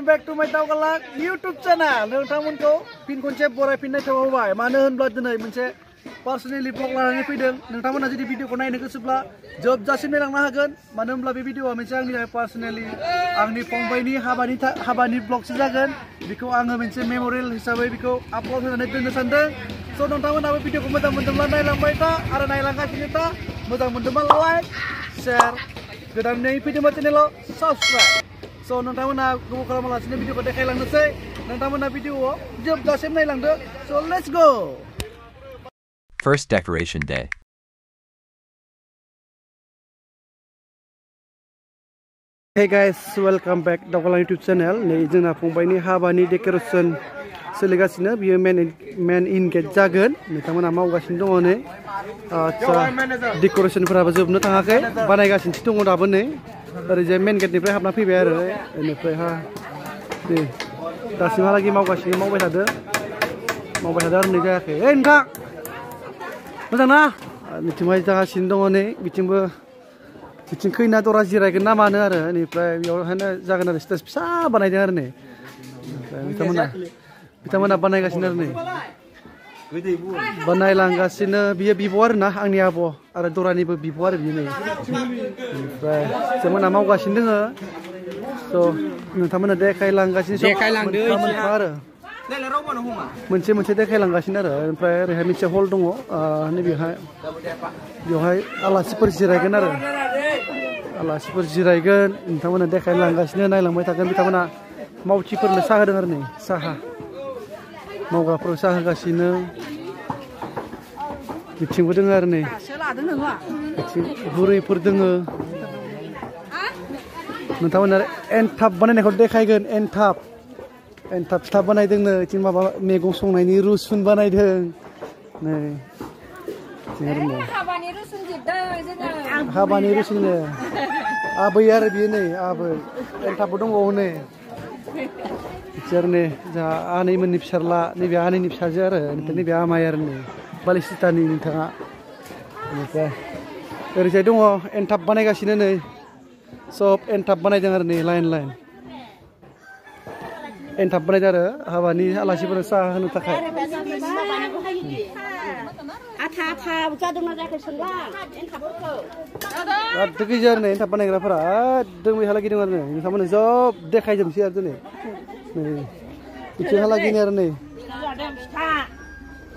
welcome back to my Daogalak YouTube channel. नोंथांमोनखौ फिन खनसे बरायफिननाय थाबावबाय मानो होनब्ला दिनै मोनसे पार्सनेलि ब्लग लानानै फैदों नोंथांमोना जुदि भिडिअखौ नायनो गोसोब्ला जोबजासिम नायलांनो हागोन मानो होनब्ला बे भिडिअआ मोनसे आंनि पार्सनेलि आंनि फंबायनि हाबानि ब्लगसो जागोन बेखौ आङो मोनसे मेमरियेल हिसाबै बेखौ आपल'ड होनानै दोननो सानदों स' नोंथांमोनाबो भिडिअखौ मोजां मोनदोंब्ला नायलांबाय था आरो नायलांगासिनो था मोजां मोनदोंब्ला लाइक शेयार गोदानै फैदोंबा चेनेलाव साबस्क्राइब स' नोंथांमोना गोबाव खालामालासिनो भिडिअखौ देखायलांनोसै नोंथांमोना भिडिअआव जोबजासिम नायलांदो स' let's go First Decoration Day. Hey guys, welcome back Daogalak YouTube channel. नै जोंना फंबायनि हाबानि डेक'रेसन सोलिगासिनो बियो मेन इन गेट जागोन नोंथांमोना मावगासिनो दङ नै आच्छा डेक'रेसनफोराबो जोबनो थाङाखै बानायगासिनोसो दङ दाबो नै ओरैजाय मेन गेटनिफ्राय हाबना फैबाय आरो बेनिफ्राय नै दासिमहालागै मावबाय थादो आरो नै जायाखै ओइ नोंथां मोजां ना बिथिंहाय जागासिनो दङ नै बिथिं खैना दरा जिरायगोन ना मानो आरो बेनिफ्राय बेयावहायनो जागोन आरो स्टेज फिसा बानायदों आरो नै बिथांमोना बानायगासिनो आरो नै बानायलांगासिनो बियो बिब' आरो ना आंनि आब' आरो दरानिबो बिब' आरो बियो नै ओमफ्राय बिथांमोना मावगासिनो दोङो स' नोंथांमोना देखायलांगासिनो आरो मोनसे देखायलांगासिनो आरो ओमफ्राय ओरैहाय मोनसे हल दङ बेवहाय आलासिफोर जिरायगोन आरो नोंथांमोना देखायलांगासिनो नायलांबाय थागोन बिथांमोना मावथिफोरनो साहा होदों आरो नै साहा मावग्राफोर साहा होगासिनो बिथिंबो दोङो आरो नै बिथिं बुरैफोर दोङो नोंथांमोना एनथाब बानायनायखौ देखायगोन एनथाब फिथा बानायदोंनो बिथिं माबा मैगं संनायनि रुसुन बानायदों नै हाबानि रुसुननो आबै आरो बियो नै आबै एनथाबबो दंबावो नै बिसोर नै जोंहा आनैमोननि फिसाज्ला नैबे आनैनि फिसाजो आरो ओमफ्राय नैबे आमाइ आरो नै बालिसितानि नोंथाङा बेनिफ्राय ओरैजाय दङ एनथाब बानायगासिनो नै सब एनथाब बानायदों आरो नै लाइन एनथाब बानायदों आरो हाबानि आलासिफोरनो साहा होनो थाखाय गैजा आरो नै एनथाब बानायग्राफोरा दोंबैहालागै दं आरो नै नोंथांमोननो जब देखायजोबसै आरो दिनै बिथिंहालागैनो आरो नै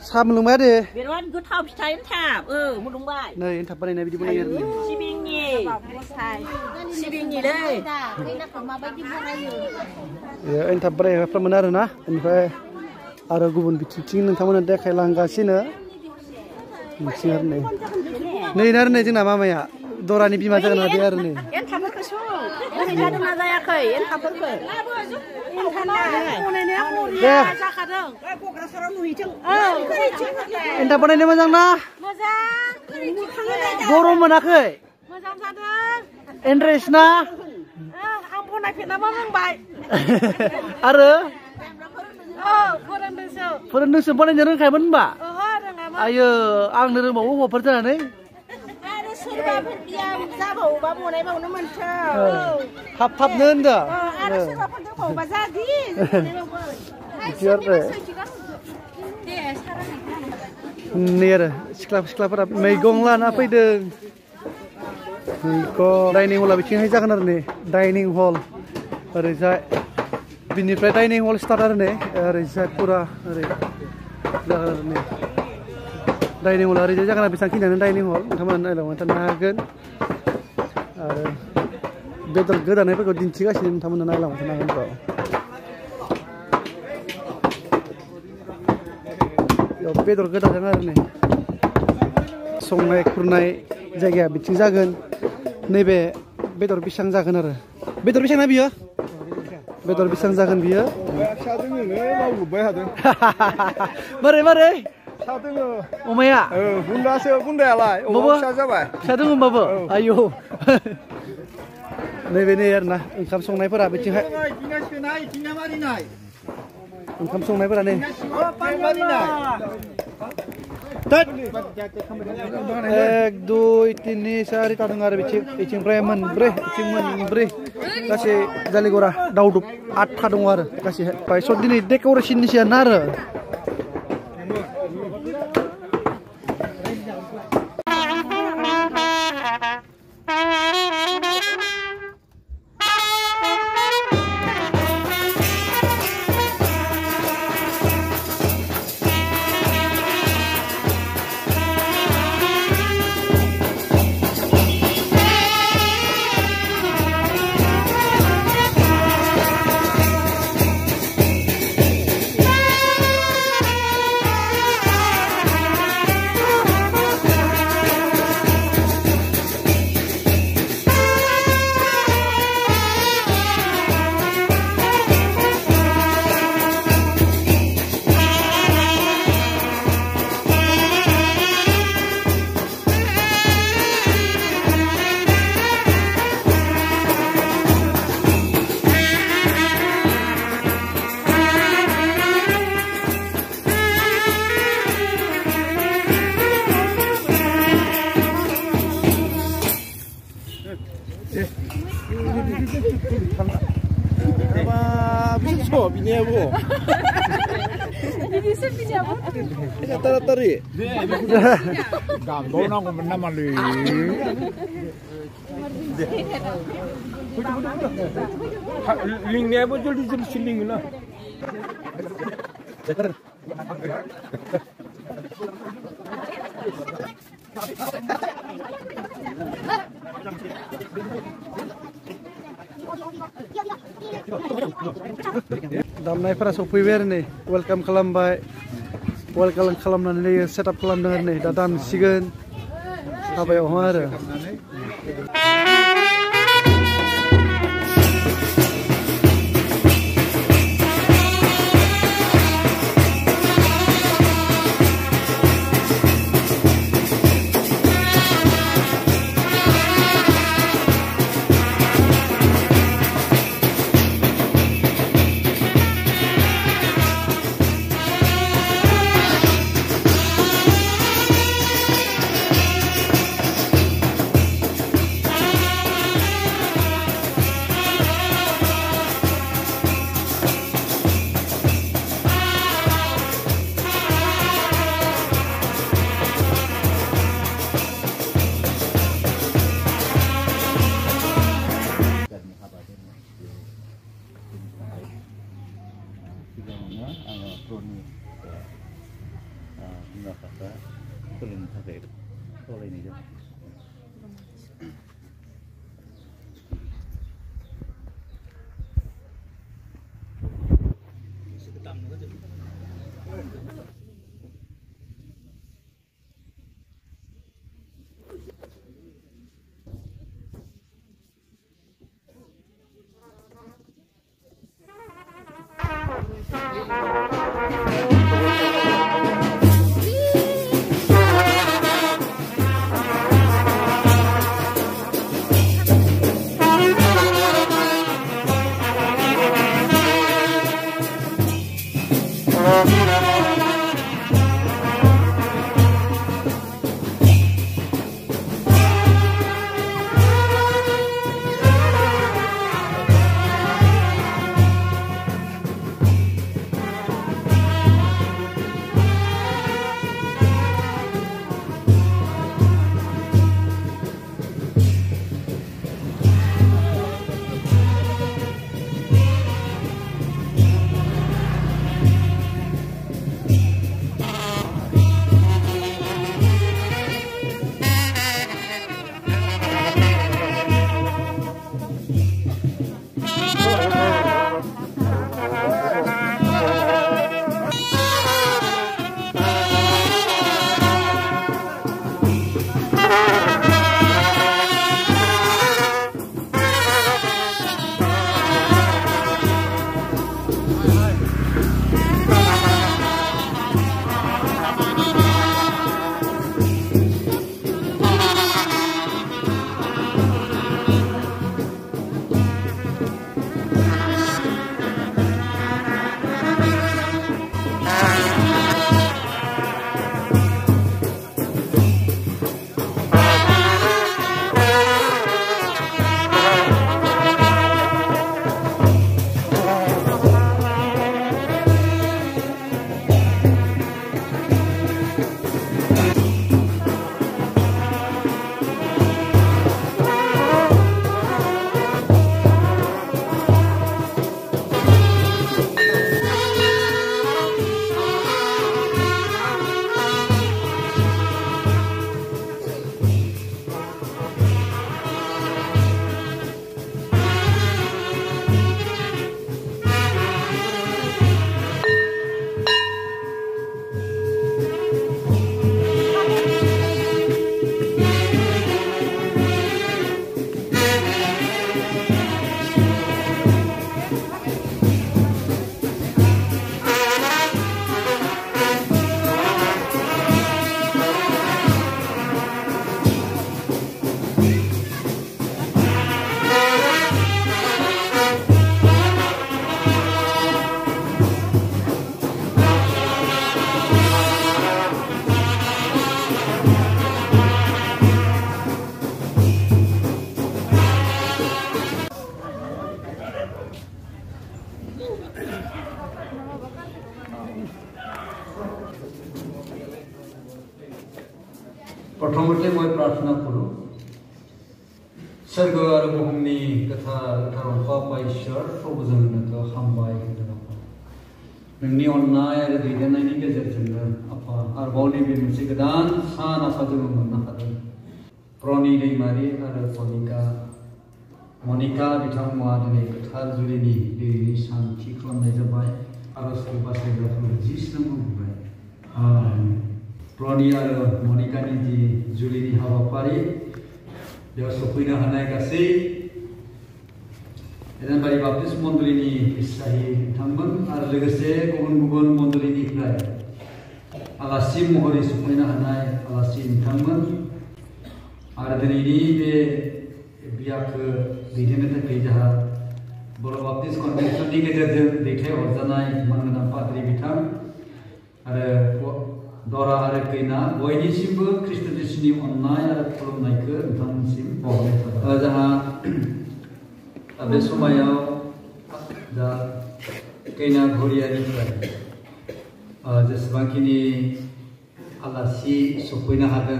साहा मोनलोंबाय दे बिराद गोथाव फिथा एनथाब मोनलोंबाय नै एनथाब बानायनाय बिदि बानायो आरो सिबिंनिलै एनथाब बानायग्राफ्रा मोनो आरो ना ओमफ्राय आरो गुबुन बिथिंथिं नोंथांमोना देखायलांगासिनो मिथिं आरो नै आरो नै जोंना मामाया दरानि बिमा जागोन आरो आरो नै एनथाबफोरखौ सं बोरै जादोंना जायाखै एनथाबफोरखौ एनथाब बानायनो मोजां ना गरम मोनाखै मोजां जादों इन्ट्रेस्ट ना आं बनायफेरनाबा रोंबाय आरो फोरोंदोंसो बानायनो रोंखायोमोन होनबा आयो आंनो रोंबावो हौवाफोर जानानै सोरबाफोर जाबावोबा बनायबावनो मोनथौ थाबनो होनदों आरो सोरबाफोर दंबावोबा जादि नै आरो सिख्लाफोरा मैगं लाना फैदों डाइनिं हला बिथिंहाय जागोन आरो नै डाइनिं हल ओरैजाय बिनिफ्राय डाइनिं हल स्टार्ट आरो नै ओरैजाय फुरा ओरै जागोन आरो नै डाइनिं हल ओरैजाय जागोन बेसेबां खिनियानो डाइनिं हल नोंथांमोना नायलांबाय थानो हागोन आरो बेदर गोदानायफोरखौ दिन्थिगासिनो नोंथांमोना नायलांबाय थानो हागोन बेयाव बेदर गोदादों आरो नै संनाय खुरनाय जायगाया बिथिं जागोन नैबे बेदर बेसेबां जागोन आरो बेदर बेसेबां ना बियो बेदर बेसेबां जागोन बियो मारै अमाया बुन्दायालाय फिसा जाबाय फिसा दङ होमबाबो आयौ नैबे नै आरो ना ओंखाम संनायफोरा बिथिंहाय ओंखाम संनायफोरा नै Tet. 1, 2, 3, 4 ta dengar icing preman bre icing men bre kasih jaligora dauduk 8 ta dong ar kasih pai so dini decoration ni sia nar Bisa bini aku. Bisa dijawab. Ini tari. Gambar nang mana mali. Link ni apa jual di sini lah. Damnaiफोरा सफैबाय आरो नै welcome खालामबाय welcome खालामनानै setup खालामदों आरो नै दा दानसिगोन हाबायावहाय आरो प्रथमते मैं प्रार्थना करूँ स्वर्ग और बुहुमनि गोथार अफा ईश्वर प्रभु जों नोंखौ हामबाय होनदों आफा नोंनि अननाय आरो दैदेननायनि गेजेरजोंनो आफा आरोबाव नैबे मोनसे गोदान सान आफा जोङो मोननो हादों प्रनि दैमारि आरो मनिका बिथांमोना दिनै गोथार जुलिनि दैनि सान थि खालामनाय जाबाय आर'जखौ बासायग्राफोर जिस्नु बुंबाय प्रनि आरो मनिकानि जि जुलिनि हाबाफारि बेयाव सफैनो हानाय गासै एदेनबारि बाप्टिस्ट मण्डलीनि बिसाही बिथांमोन आरो लोगोसे गुबुन गुबुन मण्डलीनिफ्राय आलासि महरै सफैनो हानाय आलासि बिथांमोन आरो दिनैनि बे बियाखौ दैदेननो थाखाय जोंहा बर' बाप्टिस्ट कनभेन्सननि गेजेरजों दैथायहरजानाय मानगोनां पाद्रि बिथां आरो दरा आरो खैना बयनिसिमबो ख्रिस्ट जिसुनि अननाय आरो खुलुमनायखौ नोंथांमोनसिम बावहरनाय थाबाय जोंहा बे समायाव दा खैना घरियानिफ्राय जेसेबांखिनि आलासि सफैनो हादों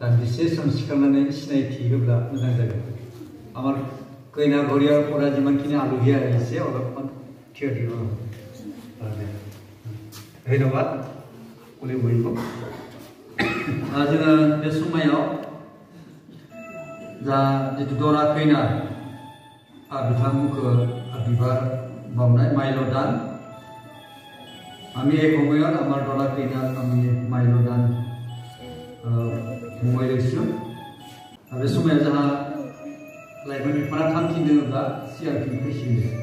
दान्दिसे सम सिखांनानै सिनायथि होब्ला मोजां जागोन आमार खैना घरियाफोरा जिमानखिनि आलुहिया एसे अलपमान थिय দিব धन्यवाद उले बयबो जोङो बे समायाव जा जितु दरा खैना बिथांमोनखौ बिबार बावनाय माइल दान आमी एक সময়ত আমাৰ দৰা কইনাক আমি মাইল দান मुङै লৈছো बे समायाव जोंहा लाइमोन बिफाना थांखिनोब्ला सिआरपि फैसिगोन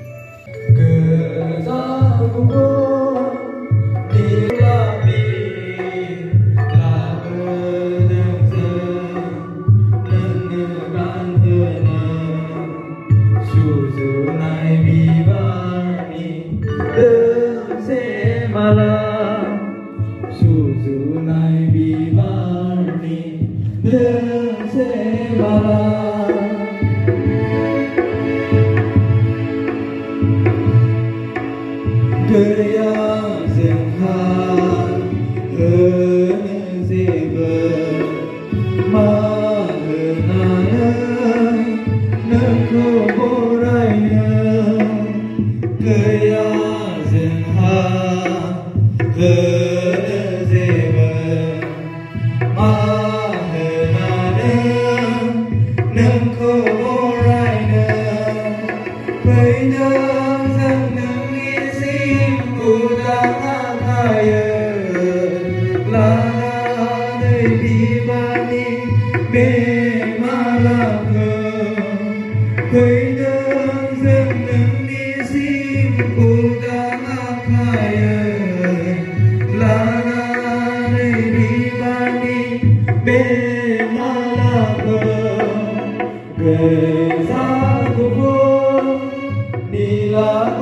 Love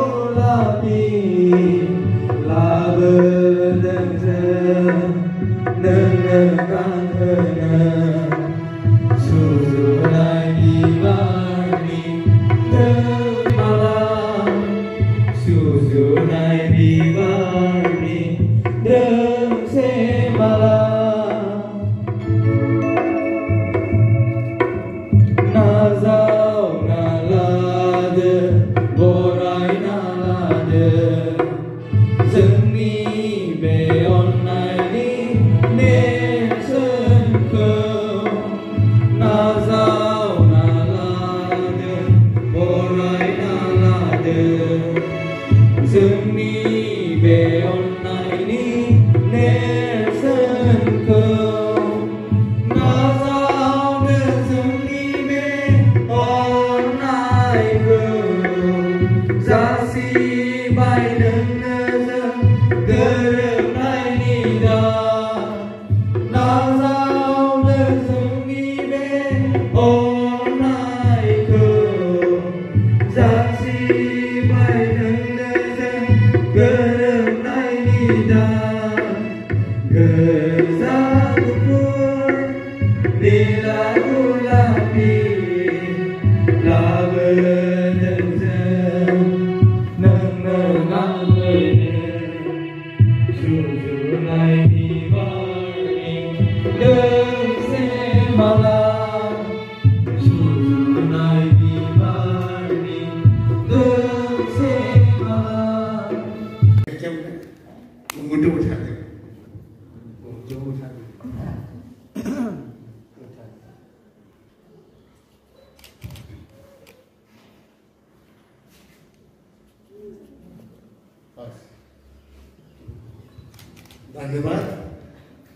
धन्यवाद।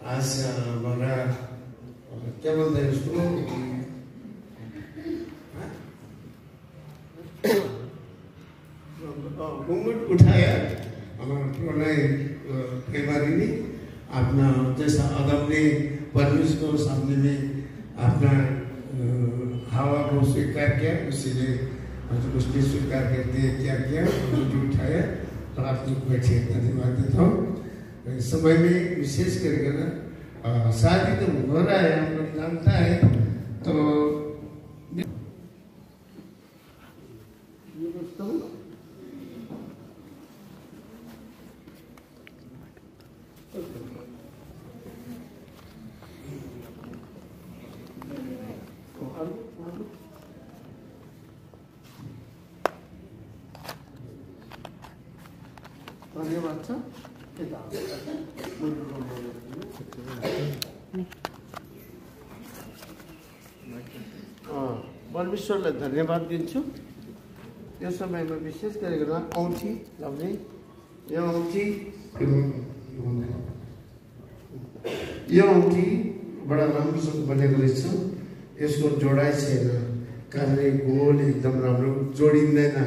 आज हमारा क्या बोलते हैं उसको घूंघट उठाया हमारा प्रणय फेब्रुअरी ने अपना जैसा अदब ने परमेश्वर को सामने में अपना हवा को स्वीकार किया, उसीलिए उसने स्वीकार करते क्या किया, घूंघट उठाया। तो आप लोग बैठिए, धन्यवाद देता हूँ। समय में विशेष करके ना शादी तो हो रहा है, हम लोग जानता है। तो धन्यवाद सर। परमेश्वरलाई धन्यवाद दिन्छु। यो समयमा विशेष गरेर औँठी लाउने, यो औँठी बडा राम्रोसँग बनेको रहेछ। यसको जोडाइ छैन, कारण गोल एकदम राम्रो जोडिँदैन।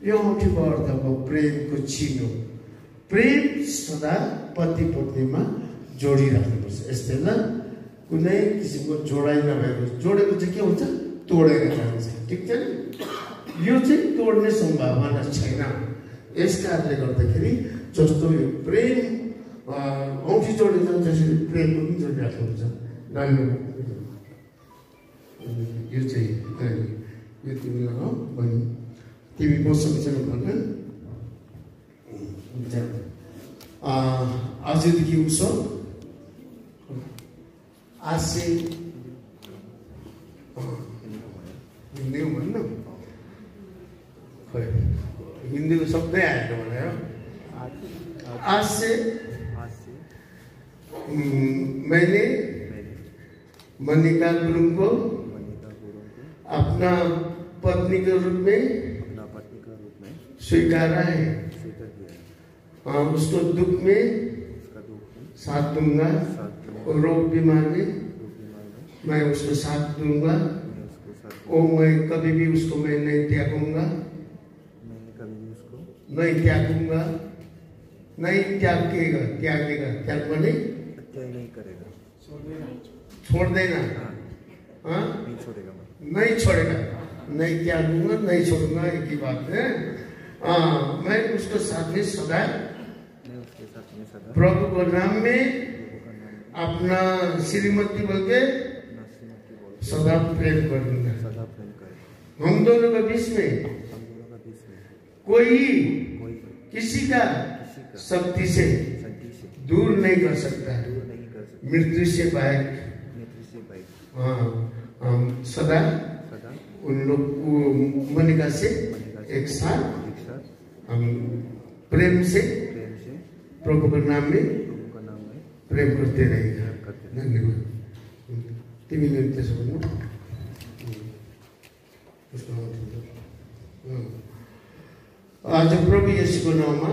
यो औँठीको अर्थ हो प्रेमको चिनो। प्रेम सदा पति पत्नीमा जोडिराख्नुपर्छ। यस्तै ल, कुनै किसिमको जोडाइ नभएको, जोडेको चाहिँ के हुन्छ, तोडेर जान्छ, ठिक छ नि? यो चाहिँ तोड्ने सम्भावना छैन। यस कारणले गर्दाखेरि जस्तो यो प्रेम औँठी जोडिन्छ त्यसरी प्रेम पनि जोडिरहेको हुन्छ। यो चाहिँ यो तिमी लगाऊ बहिनी, तिमी मसँग भन्नु। आजदेखि उसो आज से हिंदी भन्नु हिंदी को शब्द आएगा भने आज से मैंने मनिका गुरुङ को अपना पत्नी के रूप में स्वीकारा है। उसको दुख में साथ दूंगा और रोग बीमार में मैं उसको साथ दूंगा और मैं कभी भी उसको मैं नहीं त्यागूंगा, नहीं त्यागूंगा, नहीं त्यागेगा, त्यागेगा, त्याग माने नहीं करेगा, छोड़ देना, हाँ नहीं छोड़ेगा, नहीं त्यागूंगा, नहीं छोड़ूंगा, एक ही बात है। मैं उसके साथ में सदा प्रभु को नाम में अपना श्रीमती बोल के सदा प्रेम करूंगा। हम दोनों के बीच में कोई किसी का शक्ति से दूर नहीं कर सकता, मृत्यु से बाहर। हम सदा उन लोग को मनिका से एक साथ हम प्रेम से प्रभु के नाम में प्रेम करते रहेगा। धन्यवाद। तिमी त्यसो भन्नु आज प्रभु येशूको नाममा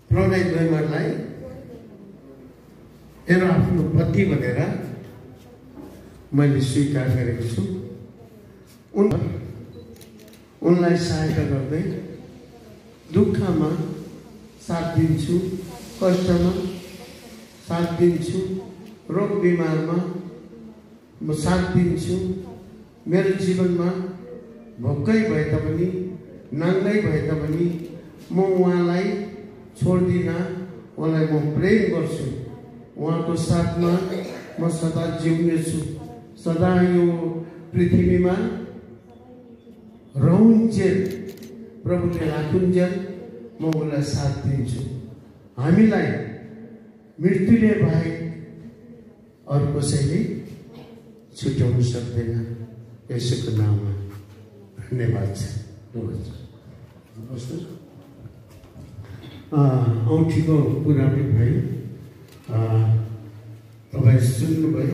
प्रणय द्वैमालाई मेरो आफ्नो पति भनेर मैले स्वीकार गरेको छु। उनलाई सहायता गर्दै दुःखमा साथ दिन्छु, कष्टमा साथ दिन्छु, रोग बिमारमा म साथ दिन्छु। मेरो जीवनमा भोकै भए तापनि, नाङ्गै भए तापनि म उहाँलाई छोड्दिनँ, उहाँलाई म प्रेम गर्छु। उहाँको साथमा म सदा जिउनेछु, सदा यो पृथ्वीमा रहन्जेल, प्रभुले राखुन्जेल म उनलाई साथ दिन्छु। हामीलाई मृत्युले बाहेक अरू कसैले छुट्याउन सक्दैन। यसैको नाममा धन्यवाद छ। औँठीको कुरा पनि भयो, तपाईँ सुन्नुभयो।